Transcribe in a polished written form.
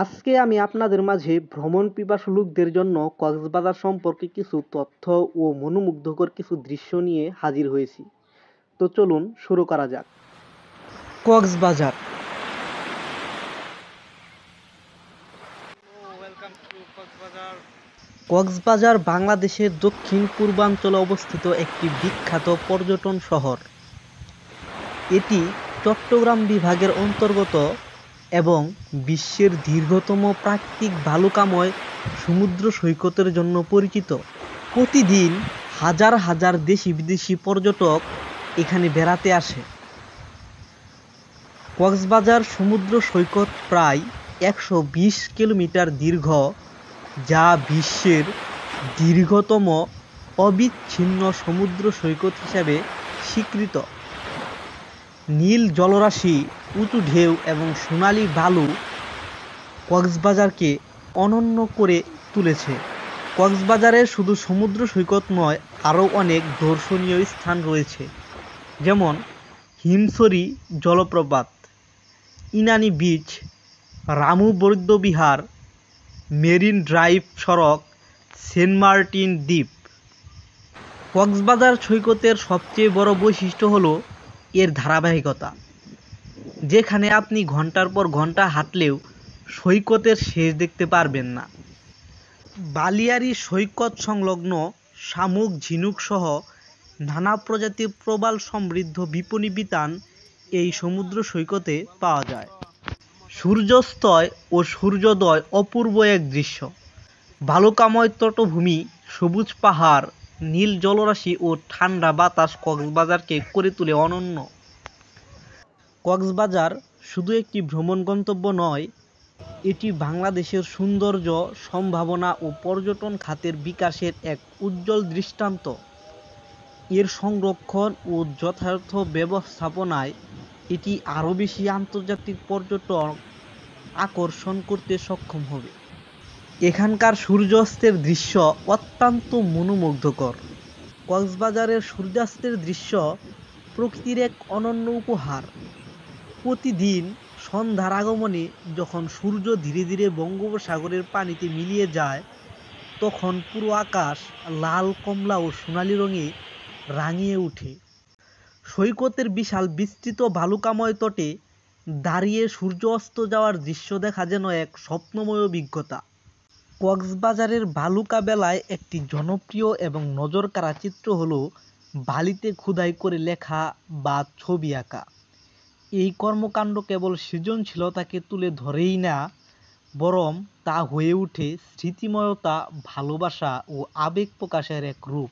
আজকে আমি আপনাদের মাঝে ভ্রমণ পিপাসু লোকদের জন্য কক্সবাজার সম্পর্কে কিছু তথ্য ও মনোমুগ্ধকর কিছু দৃশ্য নিয়ে হাজির হয়েছি। তো চলুন শুরু করা যাক। কক্সবাজার কক্সবাজার বাংলাদেশের দক্ষিণ পূর্বাঞ্চলে অবস্থিত একটি বিখ্যাত পর্যটন শহর। এটি চট্টগ্রাম বিভাগের অন্তর্গত এবং বিশ্বের দীর্ঘতম প্রাকৃতিক বালুকাময় সমুদ্র সৈকতের জন্য পরিচিত। প্রতিদিন হাজার হাজার দেশি বিদেশি পর্যটক এখানে বেড়াতে আসে। কক্সবাজার সমুদ্র সৈকত প্রায় 120 কিলোমিটার দীর্ঘ, যা বিশ্বের দীর্ঘতম অবিচ্ছিন্ন সমুদ্র সৈকত হিসাবে স্বীকৃত। নীল জলরাশি, উঁচু ঢেউ এবং সোনালী বালু কক্সবাজারকে অনন্য করে তুলেছে। কক্সবাজারে শুধু সমুদ্র সৈকত নয়, আরও অনেক দর্শনীয় স্থান রয়েছে, যেমন হিমছড়ি জলপ্রপাত, ইনানি বিচ, রামু বৌদ্ধবিহার, মেরিন ড্রাইভ সড়ক, সেন্ট মার্টিন দ্বীপ। কক্সবাজার সৈকতের সবচেয়ে বড় বৈশিষ্ট্য হলো এর ধারাবাহিকতা, যেখানে আপনি ঘন্টার পর ঘন্টা হাঁটলেও সৈকতের শেষ দেখতে পারবেন না। বালিয়াড়ি সৈকত সংলগ্ন শামুক, ঝিনুক সহ নানা প্রজাতির প্রবাল সমৃদ্ধ বিপণী বিতান এই সমুদ্র সৈকতে পাওয়া যায়। সূর্যাস্তয় ও সূর্যোদয় অপূর্ব এক দৃশ্য। বালুকাময় তটভূমি, সবুজ পাহাড়, নীল জলরাশি ও ঠান্ডা বাতাস কক্সবাজারকে করে তোলে অনন্য। কক্সবাজার শুধু একটি ভ্রমণ গন্তব্য নয়, এটি বাংলাদেশের সৌন্দর্য, সম্ভাবনা ও পর্যটন খাতের বিকাশের এক উজ্জ্বল দৃষ্টান্ত। এর সংরক্ষণ ও যথাযথ ব্যবস্থাপনায় এটি আরও বেশি আন্তর্জাতিক পর্যটক আকর্ষণ করতে সক্ষম হবে। এখানকার সূর্যাস্তের দৃশ্য অত্যন্ত মনোমুগ্ধকর। কক্সবাজারের সূর্যাস্তের দৃশ্য প্রকৃতির এক অনন্য উপহার। প্রতিদিন সন্ধ্যার আগমনে যখন সূর্য ধীরে ধীরে বঙ্গোপসাগরের পানিতে মিলিয়ে যায়, তখন পুরো আকাশ লাল, কমলা ও সোনালি রঙে রাঙিয়ে ওঠে। সৈকতের বিশাল বিস্তৃত বালুকাময় তটে দাঁড়িয়ে সূর্য অস্ত যাওয়ার দৃশ্য দেখা যেন এক স্বপ্নময় অভিজ্ঞতা। কক্সবাজারের বালুকা বেলায় একটি জনপ্রিয় এবং নজরকাড়া চিত্র হলো বালিতে খোদাই করে লেখা বা ছবি আঁকা। এই কর্মকাণ্ড কেবল সৃজনশীলতাকে তুলে ধরেই না, বরং তা হয়ে ওঠে স্মৃতিময়তা, ভালোবাসা ও আবেগ প্রকাশের এক রূপ।